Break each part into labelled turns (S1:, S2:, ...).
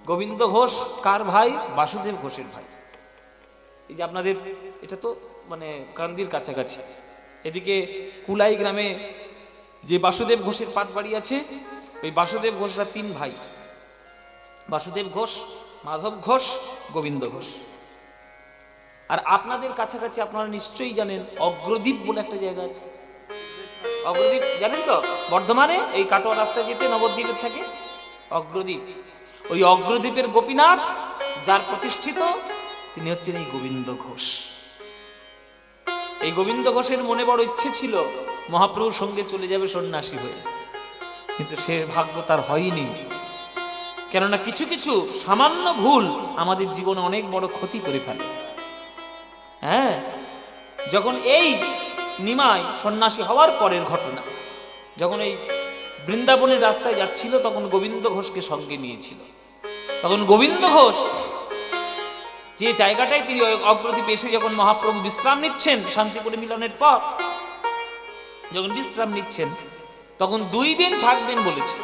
S1: গোবিন্দ ঘোষ কার ভাই? বাসুদেব ঘোষের ভাই। এই যে আপনাদের এটা তো মানে কান্দির কাছাকাছি, এদিকে কুলাই গ্রামে যে বাসুদেব ঘোষের পাট বাড়ি আছে, ওই বাসুদেব ঘোষরা 3 ভাই, বাসুদেব ঘোষ, মাধব ঘোষ, গোবিন্দ ঘোষ। আর আপনাদের কাছাকাছি আপনারা নিশ্চয়ই জানেন অগ্রদ্বীপ বলে একটা জায়গা আছে। অগ্রদ্বীপ জানেন তো? বর্ধমানে এই কাটোয়া রাস্তায় যেতে নবদ্বীপের থেকে অগ্রদ্বীপ, ওই অগ্রদ্বীপের গোপীনাথ যার প্রতিষ্ঠিত, তিনি হচ্ছেন এই গোবিন্দ ঘোষ। এই গোবিন্দ ঘোষের মনে বড় ইচ্ছে ছিল মহাপ্রভুর সঙ্গে চলে যাবে সন্ন্যাসী হয়ে, কিন্তু সে ভাগ্য তার হয়নি। কেননা কিছু কিছু সামান্য ভুল আমাদের জীবনে অনেক বড় ক্ষতি করে ফেলে। হ্যাঁ, যখন এই নিমাই সন্ন্যাসী হওয়ার পরের ঘটনা, যখন এই বৃন্দাবনের রাস্তায় যাচ্ছিল তখন গোবিন্দ ঘোষকে সঙ্গে নিয়েছিল। তখন গোবিন্দ ঘোষ যে জায়গাটায় তিনি অগ্রদ্বীপে এসে যখন মহাপ্রভু বিশ্রাম নিচ্ছেন শান্তিপুরে মিলনের পর, যখন বিশ্রাম নিচ্ছেন তখন 2 দিন থাকবেন বলেছেন,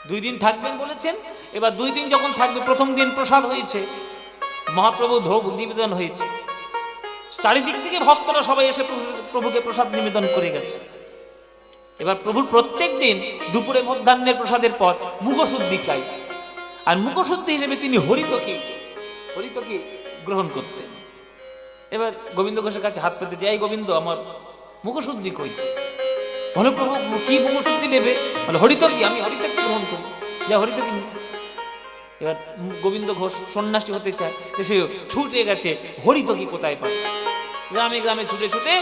S1: 2 দিন থাকবেন বলেছেন। এবার 2 দিন যখন থাকবে, প্রথম দিন প্রসাদ হয়েছে, মহাপ্রভু ভোগ নিবেদন হয়েছে, চারিদিক থেকে ভক্তরা সবাই এসে প্রভুকে প্রসাদ নিবেদন করে গেছে। এবার প্রভুর প্রত্যেক দিন দুপুরে মধ্যাহ্নের প্রসাদের পর মুখশুদ্ধি চাই, আর মুখশুদ্ধি হিসেবে তিনি হরিতকি গ্রহণ করতেন। এবার গোবিন্দ ঘোষের কাছে হাত পেতে যাই, গোবিন্দ আমার মুখশুদ্ধি কই? বলে প্রভু কি মুখশুদ্ধি নেবে? বলে হরিতকি, আমি হরিতকি গ্রহণ করি, যা হরিতকি। এবার গোবিন্দ ঘোষ সন্ন্যাসী হতে চায়, সে ছুটে গেছে হরিতকি কোথায় পায়। গ্রামে গ্রামে ছুটে ছুটে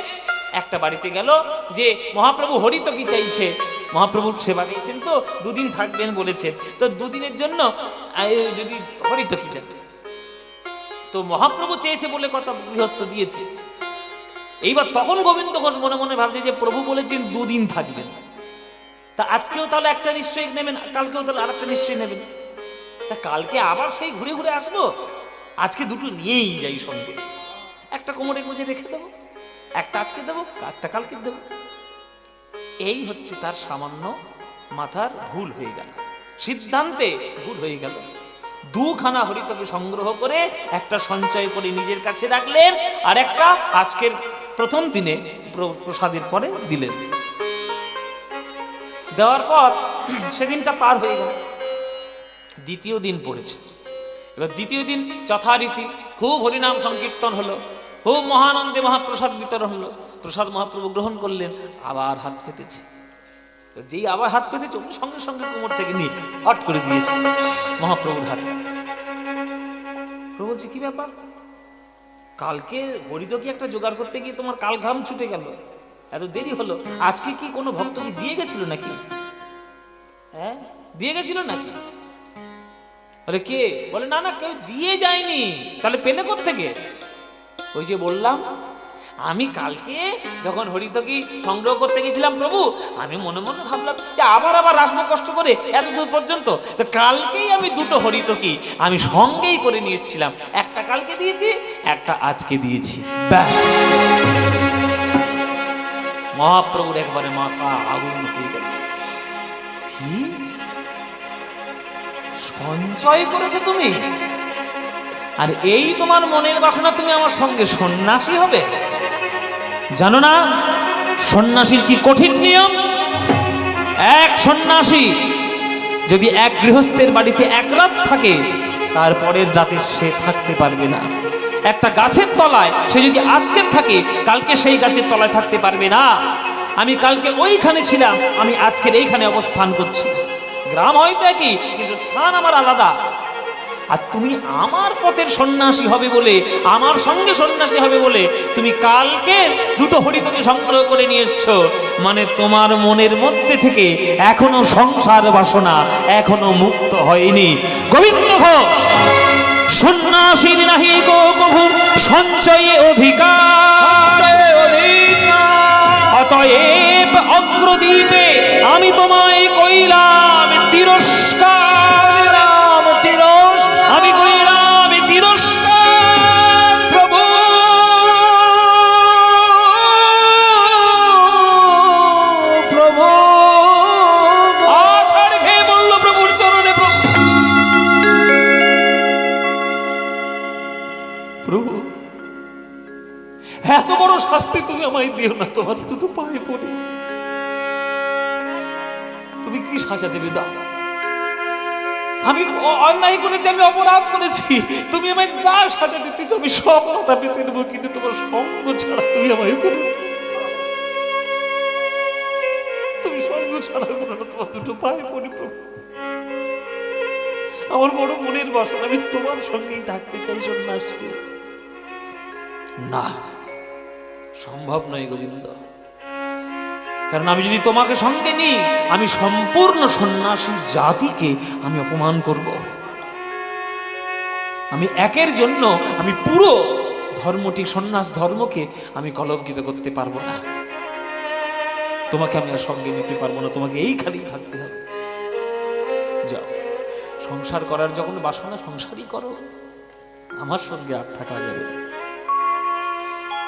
S1: একটা বাড়িতে গেল যে মহাপ্রভু হরিতকি চাইছে। মহাপ্রভু সেবা দিয়েছেন তো, 2 দিন থাকবেন বলেছেন, তো 2 দিনের জন্য যদি হরিতকি দেন। তো মহাপ্রভু চেয়েছে বলে কথা, গৃহস্থ দিয়েছে। এইবার তখন গোবিন্দ ঘোষ মনে মনে ভাবছে যে প্রভু বলেছেন 2 দিন থাকবেন, তা আজকেও তাহলে একটা নিশ্চয়ই নেবেন, কালকেও তাহলে আরেকটা নিশ্চয়ই নেবেন, তা কালকে আবার সেই ঘুরে ঘুরে আসবো, আজকে 2টো নিয়েই যাই সঙ্গে, একটা কোমরে গুঁজে রেখে দেবো, একটা আজকে দেবো, একটা কালকে দেবো। এই হচ্ছে তার সামান্য মাথার ভুল হয়ে গেল, সিদ্ধান্তে ভুল হয়ে গেল। 2 খানা হরিতকি সংগ্রহ করে একটা সঞ্চয় করে নিজের কাছে রাখলেন, আর একটা আজকের প্রথম দিনে প্রসাদের পরে দিলেন। দেওয়ার পর সেদিনটা পার হয়ে গেল, দ্বিতীয় দিন পড়েছে। এবার দ্বিতীয় দিন যথারীতি খুব হরিনাম সংকীর্তন হলো, খুব মহানন্দে মহাপ্রসাদ বিতরণ হলো, প্রসাদ মহাপ্রভু গ্রহণ করলেন, আবার হাত পেতেছে। যেই আবার হাত পেতেছে সঙ্গে সঙ্গে কোমর থেকে নিয়ে হট করে দিয়েছে মহাপ্রভুর হাতে। প্রভু বলছে কি ব্যাপার, কালকে হরিতকি একটা জোগাড় করতে গিয়ে তোমার কাল ঘাম ছুটে গেল, এত দেরি হলো, আজকে কি কোনো ভক্তকে দিয়ে গেছিল নাকি? হ্যাঁ, দিয়ে গেছিল নাকি? বলে কে? বলে না না, কেউ দিয়ে যায়নি। তাহলে পেলে কোত্থেকে? ওই যে বললাম, আমি কালকে যখন হরিতকি সংগ্রহ করতে গেছিলাম প্রভু, আমি মনে মনে ভাবলাম যে আবার আসবো কষ্ট করে এত দূর পর্যন্ত, তো কালকেই আমি 2টো হরিতকি আমি সঙ্গেই করে নিয়ে এসেছিলাম, একটা কালকে দিয়েছি, একটা আজকে দিয়েছি, ব্যাস। মহাপ্রভুর একবারে মাথা আগুন হয়ে গেল। কি সঞ্চয় করেছে তুমি, আর এই তোমার মনের বাসনা, তুমি আমার সঙ্গে সন্ন্যাসী হবে? জানো না সন্ন্যাসীর কি কঠিন নিয়ম? এক সন্ন্যাসী যদি এক গৃহস্থের বাড়িতে 1 রাত থাকে, তারপরের রাতে সে থাকতে পারবে না। একটা গাছের তলায় সে যদি আজকে থাকে, কালকে সেই গাছের তলায় থাকতে পারবে না। আমি কালকে ওইখানে ছিলাম, আমি আজকের এইখানে অবস্থান করছি। গ্রাম হয়তো একই, কিন্তু স্থান আমার আলাদা। আর তুমি আমার পথের সন্ন্যাসী হবে বলে, আমার সঙ্গে সন্ন্যাসী হবে বলে তুমি কালকে 2টো হরিতকি সংগ্রহ করে নিয়ে এসছো, মানে তোমার মনের মধ্যে থেকে এখনো সংসার বাসনা এখনো মুক্ত হয়নি। গোবিন্দ ঘোষ সন্ন্যাসীর নাহি গো কভু সঞ্চয়ে অধিকার, অতএব অগ্রদ্বীপে আমি তোমায় কইলাম তিরস্কার, আমি কইলাম তিরস্কার। প্রভু প্রভু আছাড় খেয়ে বলল প্রভুর চরণে শাস্তি তুমি আমায় দিও না, তোমার দুটো পায়ে পড়ি। তুমি কি সাজা দেবে দাও। আমি অন্যায় করেছি, আমি অপরাধ করেছি, তুমি আমায় যা সাজা দিতে আমি সব মাথা পেতে নেবো, কিন্তু তোমার সঙ্গ ছাড়া তুমি আমায় করো, তুমি সঙ্গ ছাড়া করো না, তোমার দুটো পায়ে পড়ি প্রভু। আমার বড় মনের বাসনা, আমি তোমার সঙ্গেই থাকতে চাই সন্ন্যাসী। না, সম্ভব নয় গোবিন্দ, কারণ আমি যদি তোমাকে সঙ্গে নিই, আমি সম্পূর্ণ সন্ন্যাসী জাতিকে আমি অপমান করব। আমি একের জন্য আমি পুরো ধর্মটি, সন্ন্যাস ধর্মকে আমি কলঙ্কিত করতে পারবো না। তোমাকে আমি আর সঙ্গে নিতে পারবো না, তোমাকে এইখানেই থাকতে হবে। যাও, সংসার করার যখন বাসনা, সংসারই করো, আমার সঙ্গে আর থাকা যাবে না।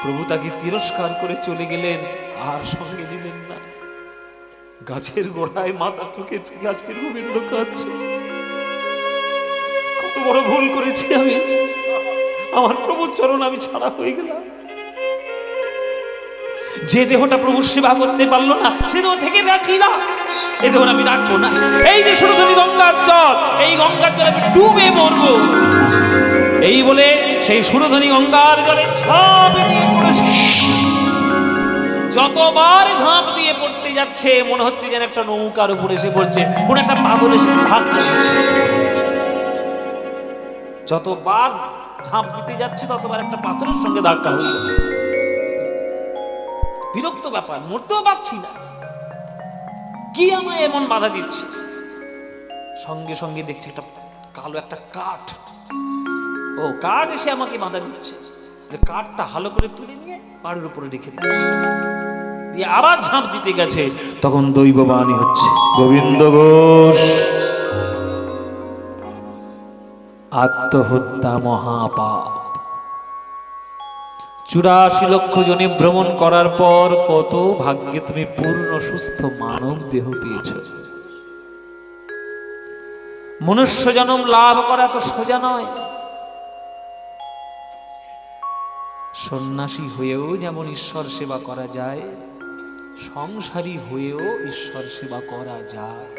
S1: প্রভু তাকে তিরস্কার করে চলে গেলেন, আর সঙ্গে নিলেন না। গাছের গোড়ায় মাথা ঠুকে ঠুকে আজকের গোবিন্দ কাঁদছে, কত বড় ভুল করেছি আমি, আমার প্রভুর চরণ আমি ছাড়া হয়ে গেলাম। যে দেহটা প্রভুর সেবা করতে পারলো না, সে দেহ থেকে রাখি না, এ দেহ আমি রাখবো না। এই যে সুরধনী গঙ্গার জল, এই গঙ্গার জলে আমি ডুবে মরবো, এই বলে সেই সুরধনী গঙ্গার জলে ঝাঁপ দিয়ে পড়েছে। যতবার ঝাঁপ দিয়ে পড়তে যাচ্ছে, মনে হচ্ছে যেন একটা নৌকার উপরে এসে পড়ছে, কোন একটা পাথর এসে ধাক্কা দিচ্ছে। যতবার ঝাঁপ দিতে যাচ্ছে, ততবার একটা পাথরের সঙ্গে ধাক্কা হয়ে যাচ্ছে। বিরক্ত ব্যাপার, মরতেও পারছি না, কি আমায় এমন বাধা দিচ্ছে। সঙ্গে সঙ্গে দেখছি একটা কালো একটা কাঠ, ও কাঠ এসে আমাকে বাধা দিচ্ছে। কাঠটা ভালো করে তুলে নিয়ে পাড়ের উপরে রেখে দিচ্ছে, দিয়ে আবার ঝাঁপ দিতে গেছে। তখন দৈববাণী হচ্ছে, গোবিন্দ ঘোষ আত্মহত্যা মহাপাপ। 84 লক্ষ জনে ভ্রমণ করার পর কত ভাগ্যে তুমি পূর্ণ সুস্থ মানব দেহ পেয়েছ। মনুষ্য জন্ম লাভ করা তো সোজা নয়। সন্ন্যাসী হয়েও যেমন ঈশ্বর সেবা করা যায়, সংসারী হয়েও ঈশ্বর সেবা করা যায়।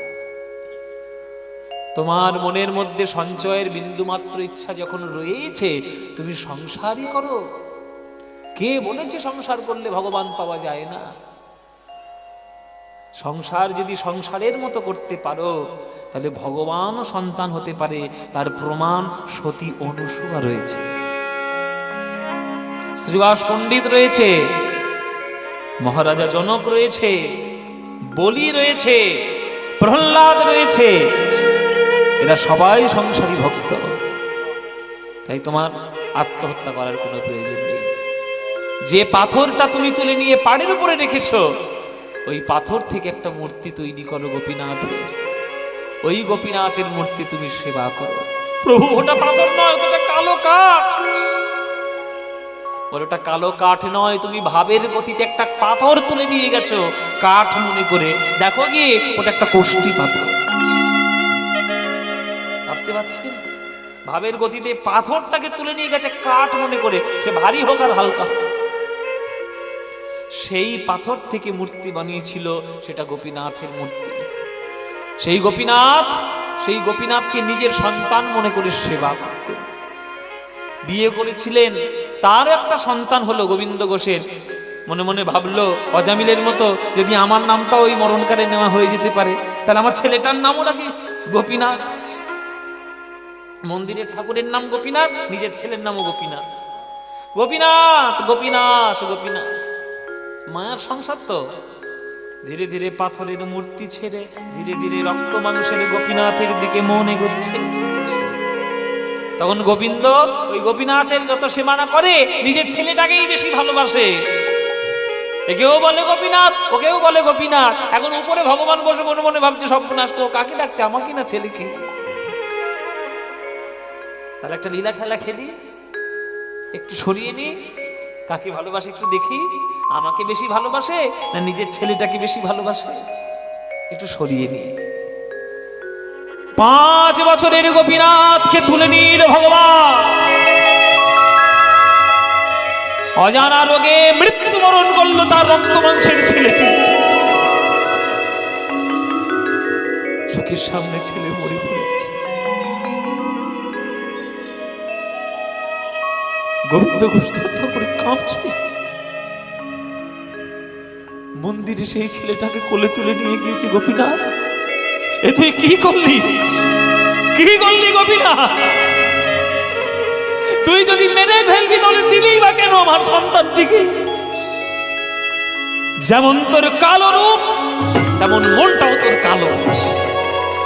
S1: তোমার মনের মধ্যে সঞ্চয়ের বিন্দুমাত্র ইচ্ছা যখন রয়েছে, তুমি সংসারই করো। কে বলেছে সংসার করলে ভগবান পাওয়া যায় না? সংসার যদি সংসারের মতো করতে পারো, তাহলে ভগবানও সন্তান হতে পারে। তার প্রমাণ সতী অনুসূয়া রয়েছে, শ্রীবাস পণ্ডিত রয়েছে, মহারাজা জনক রয়েছে, বলি রয়েছে, প্রহ্লাদ রয়েছে, এরা সবাই সংসারী ভক্ত। তাই তোমার আত্মহত্যা করার কোনো প্রয়োজন নেই। যে পাথরটা তুমি তুলে নিয়ে পাড়ের উপরে রেখেছ, ওই পাথর থেকে একটা মূর্তি তৈরি করো গোপীনাথের, ওই গোপীনাথের মূর্তি তুমি সেবা করো। প্রভু ওটা পাথর নয়, ওটা কালো কাঠ। ওটা কালো কাঠ নয়, তুমি ভাবের গতিতে একটা পাথর তুলে নিয়ে গেছো কাঠ মনে করে। দেখো গিয়ে ওটা একটা কোষ্ঠী পাথর। ভাবতে পারছেন? ভাবের গতিতে পাথরটাকে তুলে নিয়ে গেছে কাঠ মনে করে, সে ভারী হোক আর হালকা। সেই পাথর থেকে মূর্তি বানিয়েছিল, সেটা গোপীনাথের মূর্তি। সেই গোপীনাথকে নিজের সন্তান মনে করে সেবা করতেন। বিয়ে করেছিলেন, তার একটা সন্তান হলো গোবিন্দ ঘোষের। মনে মনে ভাবলো, অজামিলের মতো যদি আমার নামটা ওই মরণকালে নেওয়া হয়ে যেতে পারে, তাহলে আমার ছেলেটার নামও রাখি গোপীনাথ। মন্দিরের ঠাকুরের নাম গোপীনাথ, নিজের ছেলের নামও গোপীনাথ। গোপীনাথ গোপীনাথ গোপীনাথ। মায়ার সংসার তো। ধীরে ধীরে পাথরের মূর্তি ছেড়ে ধীরে ধীরে রক্ত মানুষের গোপীনাথের দিকে মন এগোচ্ছে। তখন গোবিন্দ ওই গোপীনাথের যত সেবা করে, নিজের ছেলেটাকেই বেশি ভালোবাসে। একেও বলে গোপীনাথ, ওকেও বলে গোপীনাথ। এখন উপরে ভগবান বসে মনে মনে ভাবছে, সর্বনাশ, কাকে ডাকছে, আমাকে না ছেলেকে? তাহলে একটা লীলা খেলা খেলি, একটু সরিয়ে নি, কাকে ভালোবাসে একটু দেখি, আমাকে বেশি ভালোবাসে না নিজের ছেলেটাকে বেশি ভালোবাসে, একটু সরিয়ে নি। 5 বছরের গোপীনাথকে তুলে নিল ভগবান। অজানা রোগে মৃত্যুবরণ করলো তার রক্ত মাংসের ছেলেটি। চোখের সামনে ছেলে মরে পড়েছে। গোবিন্দ ঘোষ থরথর করে কাঁপছে। মন্দিরে সেই ছেলেটাকে কোলে তুলে নিয়ে গিয়েছি। গোপীনাথ, এ তুই কি করলি? কি করলি গোপীনাথ? তুই যদি মেরে ফেলবি তাহলে দিলেই বা কেন আমার সন্তানটিকে? যেমন তোর কালো রূপ তেমন মনটাও তোর কালো।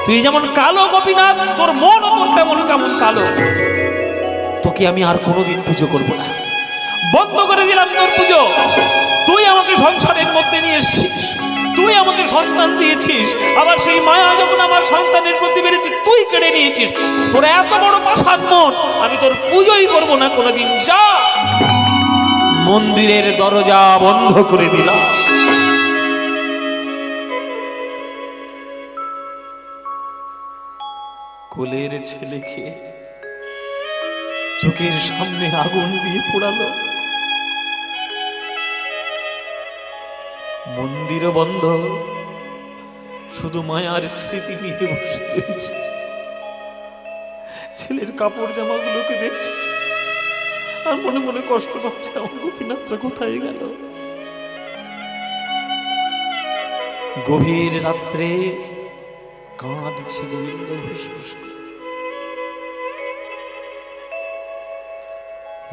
S1: তুই যেমন কালো গোপীনাথ, তোর মনও তোর তেমন কেমন কালো। তোকে আমি আর কোনোদিন পুজো করব না, বন্ধ করে দিলাম তোর পুজো। তুই আমাকে সংসারের মধ্যে নিয়ে এসেছিস, তুই আমাকে সন্তান দিয়েছিস, আবার সেই মায়া যখন আমার সন্তানের প্রতি বেড়েছে তুই কেড়ে নিয়েছিস। তোর এত বড় পাষাণ মন, আমি তোর পুজোই করব না কোনোদিন। যা, মন্দিরের দরজা বন্ধ করে দিলাম। কোলের ছেলেকে চোখের সামনে আগুন দিয়ে পোড়ালো। মন্দিরও বন্ধ, শুধু মায়ার স্মৃতি নিয়ে বসে রয়েছে। ছেলের কাপড় জামাগুলোকে দেখছে আর মনে মনে কষ্ট পাচ্ছে, আমার গোপীনাথটা কোথায় গেল? গভীর রাত্রে কাঁদছে গোবিন্দ ঘোষ।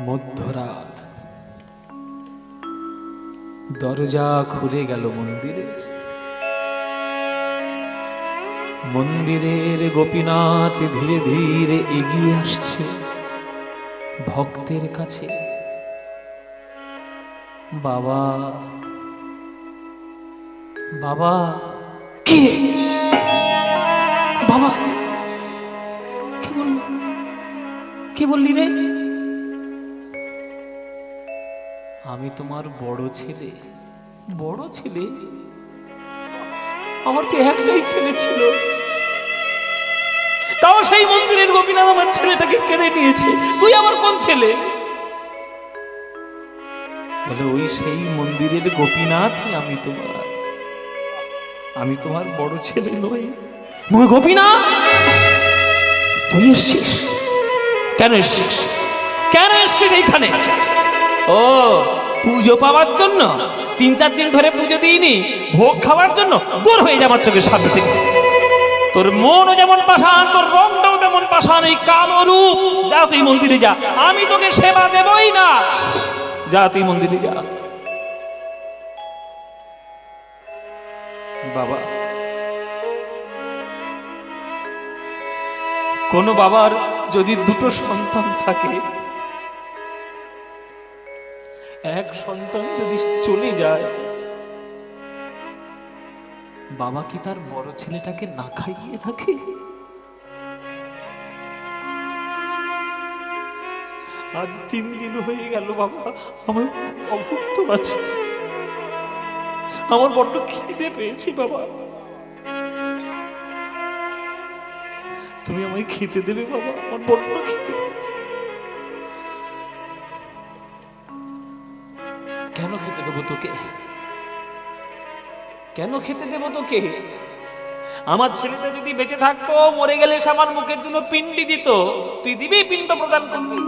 S1: মধ্যরাত, দরজা খুলে গেল মন্দিরের। মন্দিরের গোপীনাথ ধীরে ধীরে এগিয়ে আসছে ভক্তের কাছে। বাবা, বাবা, কে? বাবা, কে বলল? কে বললি রে? আমি তোমার বড় ছেলে। বড় ছেলে? আমার তো একটাই ছেলে ছিল, তাও সেই মন্দিরের গোপীনাথ আমার ছেলেটাকে কেড়ে নিয়েছে। তুই আমার কোন ছেলে? বলে ওই সেই মন্দিরের গোপীনাথই আমি তোমার। আমি তোমার বড় ছেলে নই। গোপীনাথ, তুই এসছিস? কেন এসছিস? কেন এসছিস এইখানে? ও, পুজো পাওয়ার জন্য? 3-4 দিন ধরে পুজো দিইনি, ভোগ খাওয়ার জন্য? দূর হয়ে যাবার চোখের সামনে থেকে। তোর মনও যেমন পাষাণ, তোর রংটাও তেমন পাষাণ, এই কালো রূপ। যা তুই মন্দিরে যা, আমি তোকে সেবা দেবই না। যা তুই মন্দিরে যা। বাবা, কোন বাবার যদি দুটো সন্তান থাকে, এক সন্তান যদি চলে যায়, বাবা কি তার বড় ছেলেটাকে না খাইয়ে রাখে? আজ 3 দিন হয়ে গেল বাবা, আমি অভুক্ত আছি। আমার বড্ড খিদে পেয়েছি বাবা, তুমি আমায় খেতে দেবে বাবা? আমার বড্ড খিদে পেয়েছে। কেন খেতে দেবো তোকে? কেন খেতে দেবো তোকে? আমার ছেলেটা যদি বেঁচে থাকতো, মরে গেলে সে আমার মুখের জন্য পিণ্ডি দিত, তুই দিবি? পিণ্ড প্রদান করবি?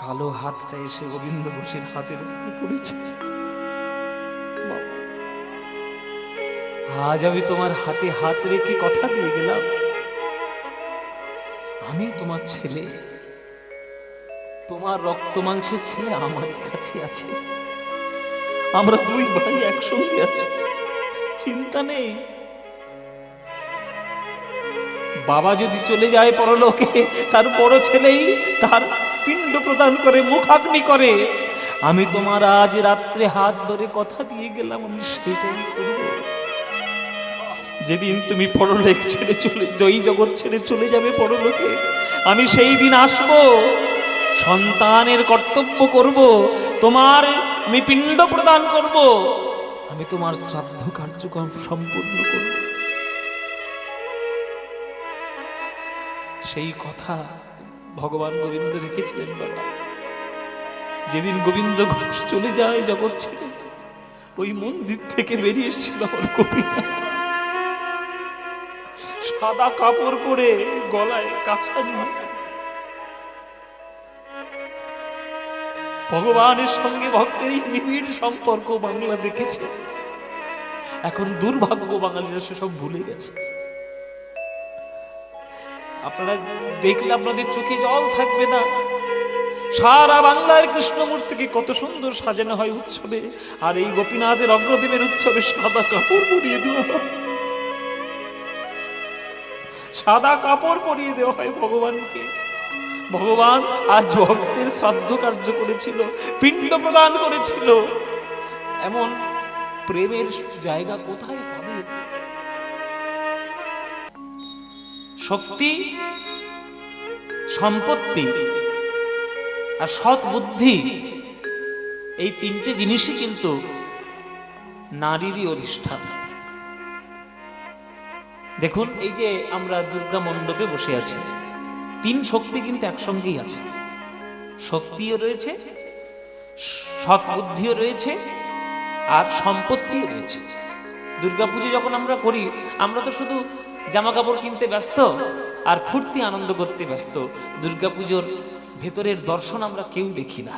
S1: কালো হাতটা এসে গোবিন্দ ঘোষের হাতের উপরে পড়েছে। আজ আমি তোমার হাতে হাত রেখে কথা দিয়ে গেলাম, আমি তোমার ছেলে, তোমার রক্ত মাংসের ছেলে আমারই কাছে আছে। আমরা 2 ভাই একসঙ্গে আছি, চিন্তা নেই। বাবা যদি চলে যায় পরলোকে, তার বড় ছেলেই তার পিণ্ড প্রদান করে, মুখাগ্নি করে। আমি তোমার আজ রাত্রে হাত ধরে কথা দিয়ে গেলাম, আমি সেটাই করব। যেদিন তুমি পরলোক ছেড়ে চলে, এই জগৎ ছেড়ে চলে যাবে পরলোকে, আমি সেই দিন আসব, সন্তানের কর্তব্য করব, তোমার আমি পিণ্ড প্রদান করব, আমি তোমার শ্রাদ্ধ কার্যক্রম সম্পূর্ণ করব। সেই কথা ভগবান গোবিন্দ রেখেছিলেন বাবা। যেদিন গোবিন্দ ঘোষ চলে যায় জগৎ ছেড়ে, ওই মন্দির থেকে বেরিয়ে এসেছিল আমার গোপীনাথ, সাদা কাপড় পরে, গলায় কাছা নিয়ে। ভগবানের সঙ্গে ভক্তের এই নিবিড় সম্পর্ক বাংলা দেখেছে। এখন দুর্ভাগ্য বাঙালিরা সেসব ভুলে গেছে। আপনারা দেখলে আপনাদের চোখে জল থাকবে না। সারা বাংলার কৃষ্ণমূর্তিকে কত সুন্দর সাজানো হয় উৎসবে, আর এই গোপীনাথের অগ্রদেবের উৎসবে সাদা কাপড় পরিয়ে দেওয়া হয়, সাদা কাপড় পরিয়ে দেওয়া হয় ভগবানকে। ভগবান আজ ভক্তের শ্রাদ্ধ কার্য করেছিল, পিণ্ড প্রদান করেছিল। এমন প্রেমের জায়গা কোথায় পাবে? শক্তি, সম্পত্তি আর সৎ বুদ্ধি, এই তিনটে জিনিসই কিন্তু নারীরই অধিষ্ঠান। দেখুন, এই যে আমরা দুর্গা মণ্ডপে বসে আছি, তিন শক্তি কিন্তু একসঙ্গেই আছে। শক্তিও রয়েছে, সৎ বুদ্ধিও রয়েছে, আর সম্পত্তিও রয়েছে। দুর্গাপুজো যখন আমরা করি, আমরা তো শুধু জামা কাপড় কিনতে ব্যস্ত আর ফুর্তি আনন্দ করতে ব্যস্ত। দুর্গাপুজোর ভেতরের দর্শন আমরা কেউ দেখি না,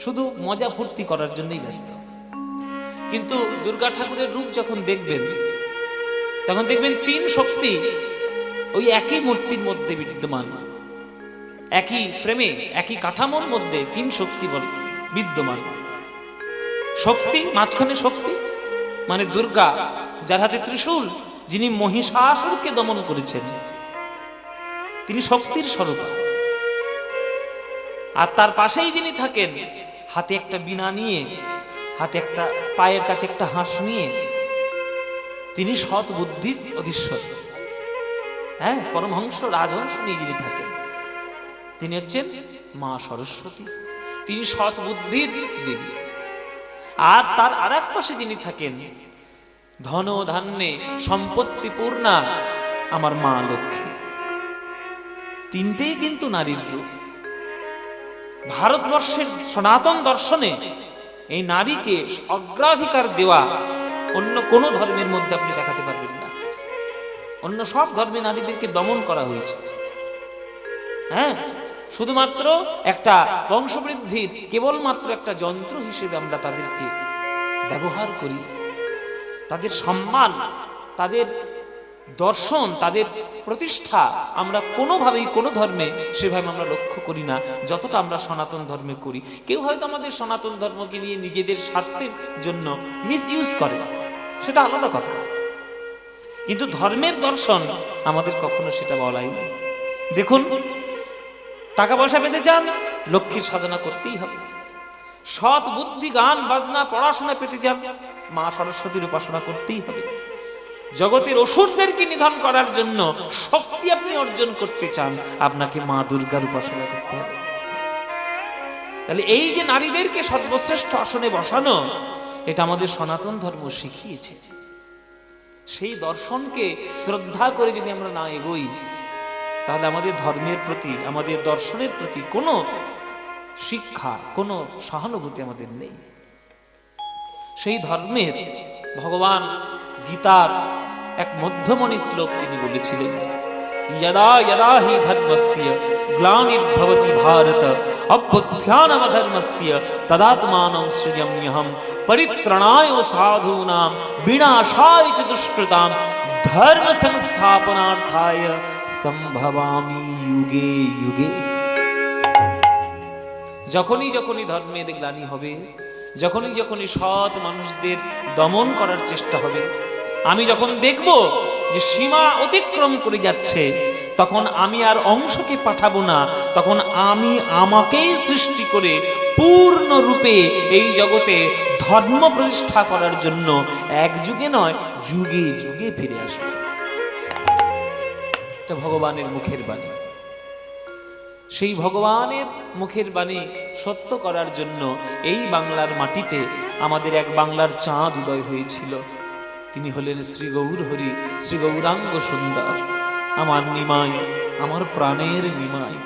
S1: শুধু মজা ফুর্তি করার জন্যই ব্যস্ত। কিন্তু দুর্গা ঠাকুরের রূপ যখন দেখবেন, তখন দেখবেন তিন শক্তি ওই একই মূর্তির মধ্যে বিদ্যমান। একই ফ্রেমে, একই কাঠামোর মধ্যে তিন শক্তি বিদ্যমান। শক্তি, মাঝখানে শক্তি মানে দুর্গা, যার হাতে ত্রিশূল, যিনি মহিষাসুরকে দমন করেছেন, তিনি শক্তির স্বরূপ। আর তার পাশেই যিনি থাকেন, হাতে একটা বীণা নিয়ে, হাতে একটা, পায়ের কাছে একটা হাঁস নিয়ে, তিনি সৎ বুদ্ধির অধীশ্বর। হ্যাঁ, পরমহংস রাজহংস নিয়ে যিনি থাকেন, তিনি হচ্ছেন মা সরস্বতী, তিনি সৎ বুদ্ধির দেবী। আর তার আর এক পাশে যিনি থাকেন, ধন ধান্যে সম্পত্তি পূর্ণা, আমার মা লক্ষ্মী। তিনটেই কিন্তু নারীর রূপ। ভারতবর্ষের সনাতন দর্শনে এই নারীকে অগ্রাধিকার দেওয়া অন্য কোন ধর্মের মধ্যে আপনি দেখাতে পারবেন না। অন্য সব ধর্মে নারীদেরকে দমন করা হয়েছে। হ্যাঁ, শুধুমাত্র একটা বংশবৃদ্ধির কেবলমাত্র একটা যন্ত্র হিসেবে আমরা তাদেরকে ব্যবহার করি। তাদের সম্মান, তাদের দর্শন, তাদের প্রতিষ্ঠা আমরা কোনোভাবেই কোনো ধর্মে সেভাবে আমরা লক্ষ্য করি না, যতটা আমরা সনাতন ধর্মে করি। কেউ হয়তো আমাদের সনাতন ধর্মকে নিয়ে নিজেদের স্বার্থের জন্য মিস ইউজ করে, সেটা আলাদা কথা। কিন্তু ধর্মের দর্শন আমাদের কখনো সেটা বলাই না। দেখুন, টাকা পয়সা পেতে চান, লক্ষ্মীর সাধনা করতেই হবে। সৎ বুদ্ধি, গান বাজনা, পড়াশোনা পেতে চান, মা সরস্বতীর উপাসনা করতেই হবে। জগতের অসুরদেরকে নিধন করার জন্য শক্তি আপনি অর্জন করতে চান, আপনাকে মা দুর্গার উপাসনা করতে হবে। তাহলে এই যে নারীদেরকে সর্বশ্রেষ্ঠ আসনে বসানো, এটা আমাদের সনাতন ধর্ম শিখিয়েছে। সেই দর্শনকে শ্রদ্ধা করে যদি আমরা না এগোই, তাহলে আমাদের ধর্মের প্রতি, আমাদের দর্শনের প্রতি কোনো শিক্ষা, কোনো সহানুভূতি আমাদের নেই। সেই ধর্মের ভগবান গীতার এক মধ্যমণি শ্লোক তিনি বলেছিলেন, যদা যদা হি ধর্মস্য গ্লানির্ভবতি ভারত অভ্যুত্থানমধর্মস্য তদাত্মাनं সৃজাম্যহম পরিত্রাণায় সাধূনাং বিনাশায় চ দুষ্কৃতাং ধর্ম সংস্থাপনার্থায় সম্ভবামি যুগে যুগে। যখনই যখনই ধর্মের গ্লানি হবে, যখনই যখনই সৎ মানুষদের দমন করার চেষ্টা হবে, আমি যখন দেখব যে সীমা অতিক্রম করে যাচ্ছে, তখন আমি আর অংশকে পাঠাবো না, তখন আমি আমাকেই সৃষ্টি করে পূর্ণরূপে এই জগতে ধর্ম প্রতিষ্ঠা করার জন্য এক যুগে নয়, যুগে যুগে ফিরে আসবো। এটা ভগবানের মুখের বাণী। সেই ভগবানের মুখের বাণী সত্য করার জন্য এই বাংলার মাটিতে আমাদের এক বাংলার চাঁদ উদয় হয়েছিল। তিনি হলেন শ্রী গৌর হরি, শ্রী গৌরাঙ্গ সুন্দর, আমার নিমাই, আমার প্রাণের নিমাই।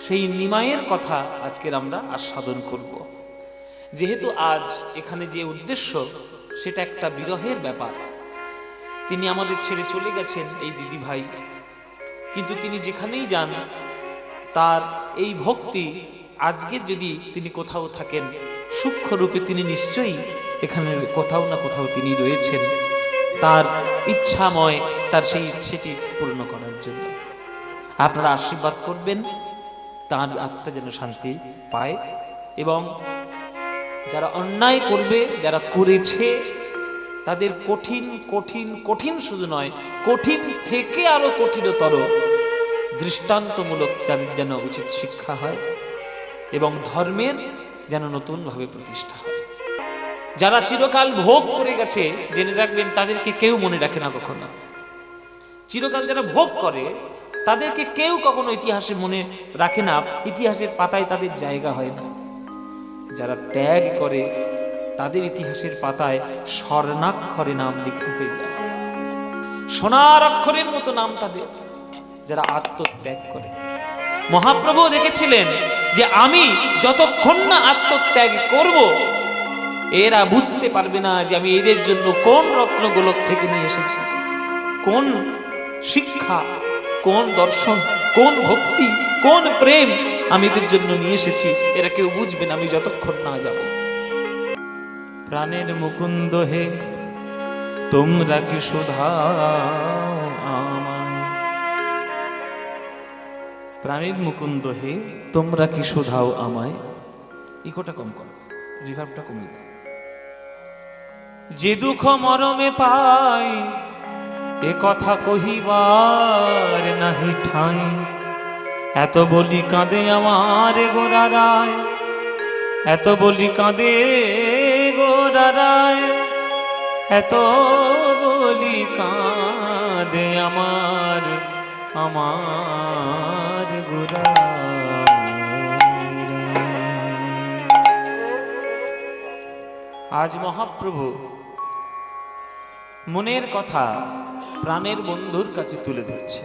S1: সেই নিমাইয়ের কথা আজকের আমরা আস্বাদন করব। যেহেতু আজ এখানে যে উদ্দেশ্য সেটা একটা বিরহের ব্যাপার। তিনি আমাদের ছেড়ে চলে গেছেন এই দিদি ভাই, কিন্তু তিনি যেখানেই যান তার এই ভক্তি আজকে যদি তিনি কোথাও থাকেন সূক্ষ্ম রূপে তিনি নিশ্চয়ই এখানে কোথাও না কোথাও তিনি রয়েছেন তার ইচ্ছাময়, তার সেই ইচ্ছেটি পূর্ণ করার জন্য। আপনারা আশীর্বাদ করবেন তার আত্মা যেন শান্তি পায়, এবং যারা অন্যায় করবে, যারা করেছে, তাদের কঠিন কঠিন কঠিন শুধু নয়, কঠিন থেকে আরো কঠিনতর দৃষ্টান্তমূলক যাদের যেন উচিত শিক্ষা হয়, এবং ধর্মের যেন নতুনভাবে প্রতিষ্ঠা হয়। যারা চিরকাল ভোগ করে গেছে জেনে রাখবেন তাদেরকে কেউ মনে রাখে না কখনো। চিরকাল যারা ভোগ করে তাদেরকে কেউ কখনো ইতিহাসে মনে রাখে না, ইতিহাসের পাতায় তাদের জায়গা হয় না। যারা ত্যাগ করে তাদের ইতিহাসের পাতায় স্বর্ণাক্ষরে নাম লেখা হয়ে যায়, সোনার অক্ষরের মতো নাম তাদের। যারা আত্মত্যাগ করে, মহাপ্রভু দেখেছিলেন যে আমি যতক্ষণ না আত্মত্যাগ করব এরা বুঝতে পারবে না যে আমি এদের জন্য কোন রত্ন গোলক থেকে নিয়ে এসেছি, কোন শিক্ষা, কোন দর্শন, কোন ভক্তি, কোন প্রেম আমি এদের জন্য নিয়ে এসেছি। এরা কেউ বুঝবে না আমি যতক্ষণ না যাব। প্রাণের মুকুন্দ হে তোমরা কি শুধাও আমায়, প্রাণের মুকুন্দ হে তোমরা কি শুধাও আমায়। ইকোটা কম করো, রিভার্বটা কমিয়ে দাও। যে দুঃখ মরমে পাই এ কথা কহিবার নাহি ঠাঁই, এত বলি কাঁদে আমার গোরারায়, এত বলি কাঁদে গোরারায়, এত বলি কাঁদে আমার আমার গোরারায়। আজ মহাপ্রভু মনের কথা প্রাণের বন্ধুর কাছে তুলে ধরছে।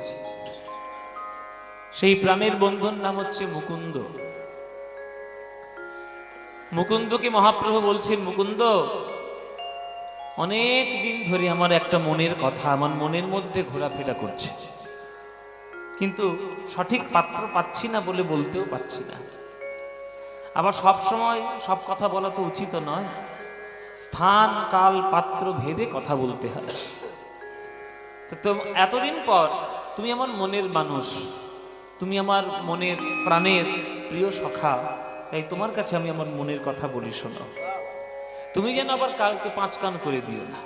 S1: সেই প্রাণের বন্ধুর নাম হচ্ছে মুকুন্দ। মুকুন্দকে মহাপ্রভু বলছেন, মুকুন্দ অনেক দিন ধরে আমার একটা মনের কথা আমার মনের মধ্যে ঘোরাফেরা করছে, কিন্তু সঠিক পাত্র পাচ্ছি না বলে বলতেও পাচ্ছি না। আবার সব সময় সব কথা বলা তো উচিত নয়, স্থান কাল পাত্র ভেদে কথা বলতে হয়। তো এতদিন পর তুমি আমার মনের মানুষ, তুমি আমার মনের প্রাণের প্রিয় সখা, তাই তোমার কাছে আমি আমার মনের কথা বলি, শোনো। তুমি যেন আবার কাউকে পাঁচ কান করে দিও না,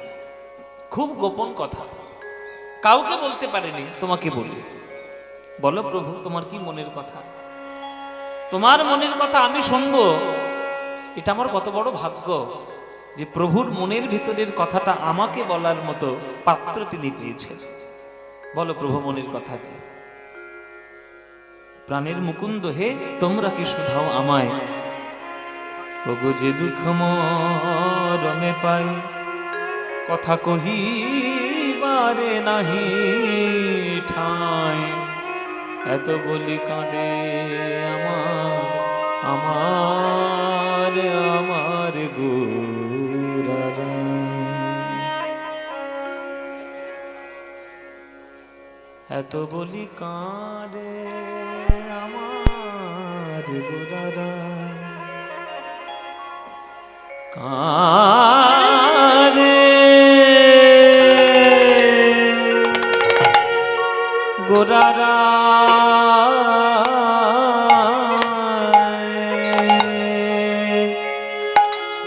S1: খুব গোপন কথা, কাউকে বলতে পারেনি, তোমাকে বলি। বলো প্রভু তোমার কি মনের কথা? তোমার মনের কথা আমি শুনবো, এটা আমার কত বড় ভাগ্য যে প্রভুর মনের ভিতরের কথাটা আমাকে বলার মতো পাত্র তিনি পেয়েছেন। বলো প্রভু মনের কথা কি? প্রাণের মুকুন্দ হে তোমরা কি শুধাও আমায়, ওগো যে দুঃখ মরমে পাই কথা কহিবারে নাহি ঠাঁই, এত বলি কাঁদে আমার আমার আমার গোরারায়, এত বলি কাঁদে আমার গোরারায়, কাঁদে গোরারায়,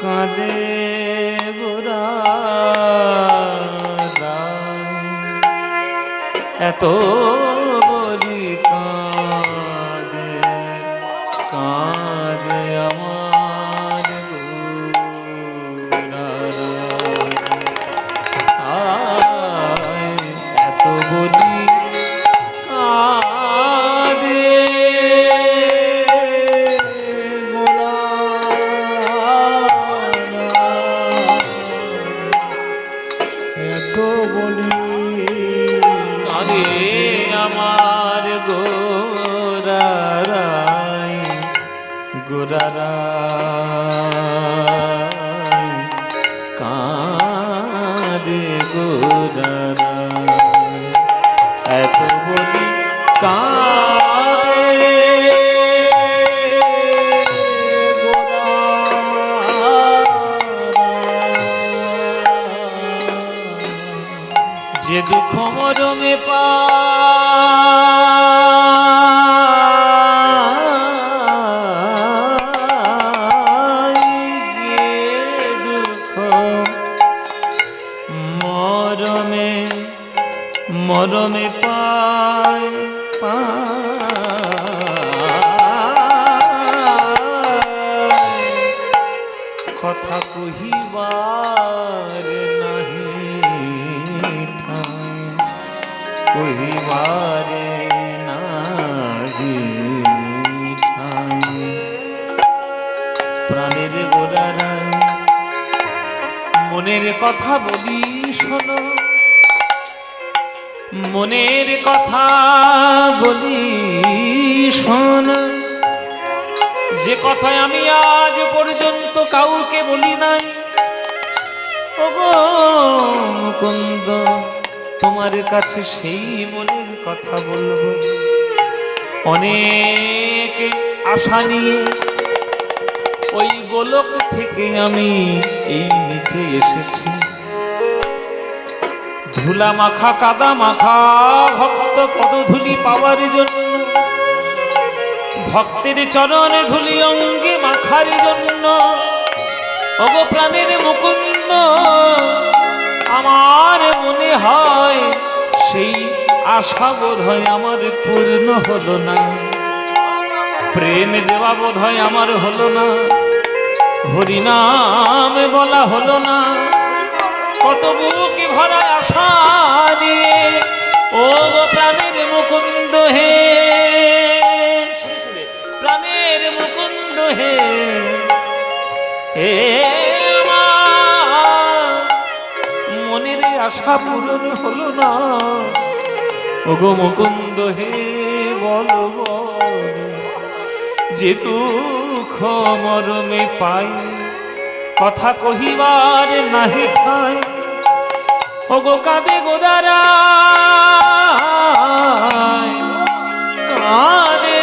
S1: কাঁদে গোরারায়, এত বলি কাঁদে কাঁদে আমার গোরারায়, এত বলি কাঁদে গোরারায়, এত বলি কাঁদে গোরারাই কাঁদে গোরারাই এত বলি কাঁদে যে দুঃখ মরমে পাই যে দুঃখ মরমে মরমে পাই কথা কহিবার নাহি ঠাঁই কহিবারে নাহি ঠাঁই প্রাণের গোরারাই মনের কথা বলি শোনো মনের কথা বলি শোনো যে কথায় আমি আজ পর্যন্ত কাউকে বলি নাই ওগো মুকুন্দ তোমার কাছে সেই মনের কথা বলবো অনেক আশা নিয়ে ওই গোলক থেকে আমি এই নিচে এসেছি ধুলা মাখা কাদা মাখা ভক্ত পদধূলি পাওয়ার জন্য ভক্তের চরণে ধুলি অঙ্গে মাখার জন্য ওগো প্রাণের মুকুন্দ আমার মনে হয় সেই আশা বোধ হয় আমার পূর্ণ হলো না প্রেম দেওয়া বোধ হয় আমার হলো না হরিনাম বলা হলো না কত বুকে ভরা আশা দিয়ে ও গো প্রাণের মুকুন্দ হে প্রাণের মুকুন্দ হে হে মনের আশা পূরণ হলো না ওগো মুকুন্দ হে বল যে দুঃখ মরমে পাই কথা কহিবার নাহি ঠাঁই ওগো কাঁদে গোরারাই কাঁদে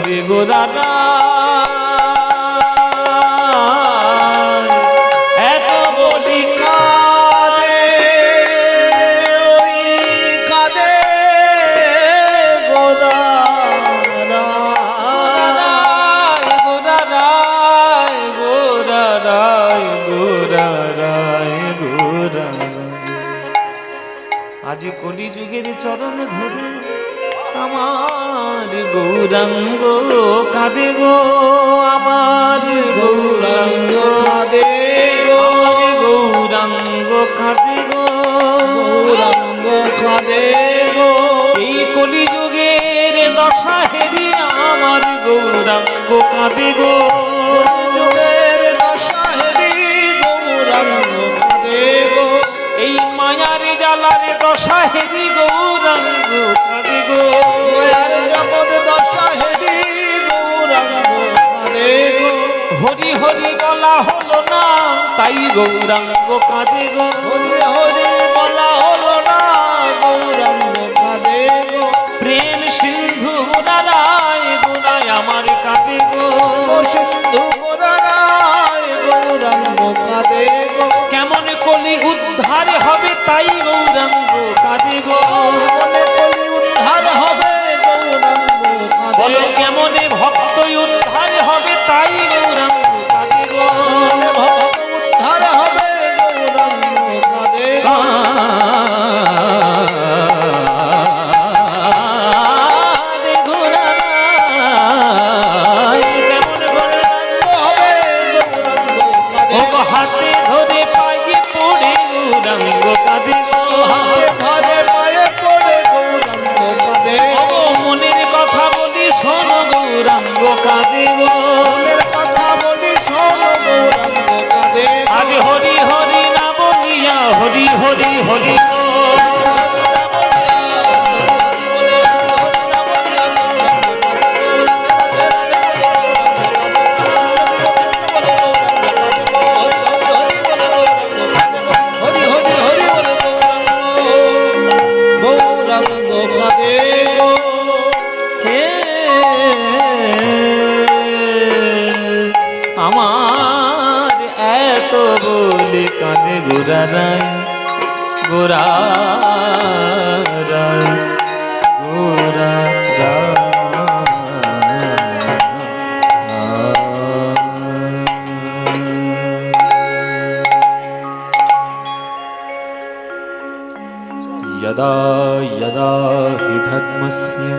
S1: কাঁদে গোরারাই এত বলি কাঁদে ওই কাঁদে গোরারাই গোরারাই গোরারাই গোরারাই গোরারাই আজ কলিযুগের চরণ ধরে আমার গৌরাঙ্গ কাঁদে গো আমার গৌরাঙ্গ কাঁদে গো গৌরাঙ্গ কাঁদে গো গৌরাঙ্গ কাঁদে গো এই কলিযুগের দশা হেরি আমার গৌরাঙ্গ কাঁদে গো যুগের দশা হেরি গৌরাঙ্গ কাঁদে গো এই মায়ার জালার দশা হেরি গৌরাঙ্গ কাঁদে গো মায়ার জগৎ দশা হেরি গৌরাঙ্গ কাঁদে গো হরি হরি বলা হলো না তাই গৌরাঙ্গ কাঁদে গো হরি হরি বলা হলো না গৌরাঙ্গ কাঁদে গো প্রেম সিন্ধু গোরারায় গোরায় আমার কাঁদে গো সিন্ধু গোরারায় গৌরাঙ্গ কাঁদে গো কেমন কলি উদ্ধার হবে তাই গৌরাঙ্গ কাঁদে গো কলি উদ্ধার হবে গৌরাঙ্গ বলো কেমনে ভক্ত উদ্ধার হবে তাই গৌরাঙ্গ কাঁদে গো ভক্ত উদ্ধার হবে গৌরাঙ্গ কাঁদে গো হাতে ধরে পায়ে পড়ে গৌরাঙ্গ কাঁদে গো হাতে ধরে পায়ে পড়ে গৌরাঙ্গ কাঁদে গো মনের কথা বলি শোনো গৌরাঙ্গ কাঁদে গো মনের কথা বলি শোনো গৌরাঙ্গ কাঁদে আজ হরি হরি না বলিয়া হরি হরি হরি গোরা রায় গোরা यदा यदा हि धर्मस्य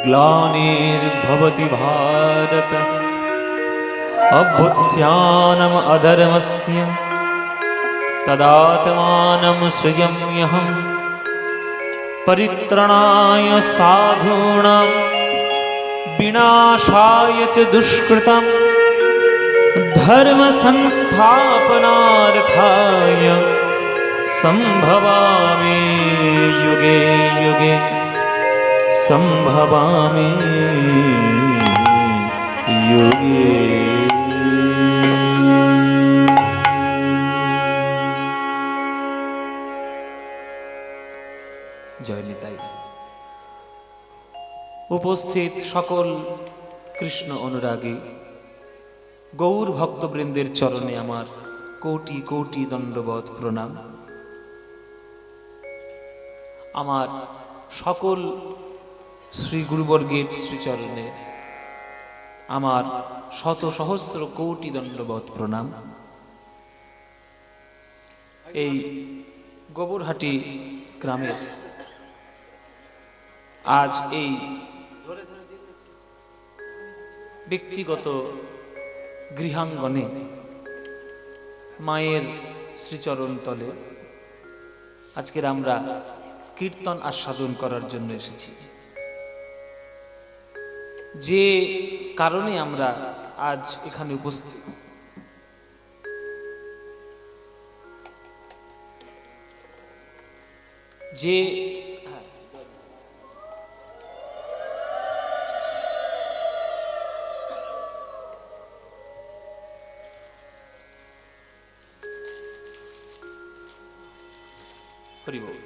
S1: ग्लानिर्भवति भारत अभ्युत्थानम् अधर्मस्य तदात्मानं सृजाम्यहम् परित्राणाय साधूनां विनाशाय च दुष्कृतं धर्म संस्थापनार्थाय संभवामि युगे युगे संभवामि युगे। জয় নিতাই। উপস্থিত সকল কৃষ্ণ অনুরাগী গৌর ভক্তবৃন্দের চরণে আমার কোটি কোটি দণ্ডবৎ প্রণাম। আমার সকল শ্রী গুরুবর্গের শ্রীচরণে আমার শত সহস্র কোটি দণ্ডবৎ প্রণাম। এই গোবরহাটি গ্রামের আজ এই ব্যক্তিগত গৃহাঙ্গনে মায়ের শ্রীচরণ তলে আজকের আমরা কীর্তন আস্বাদন করার জন্য এসেছি। যে কারণে আমরা আজ এখানে উপস্থিত, যে হরি বল।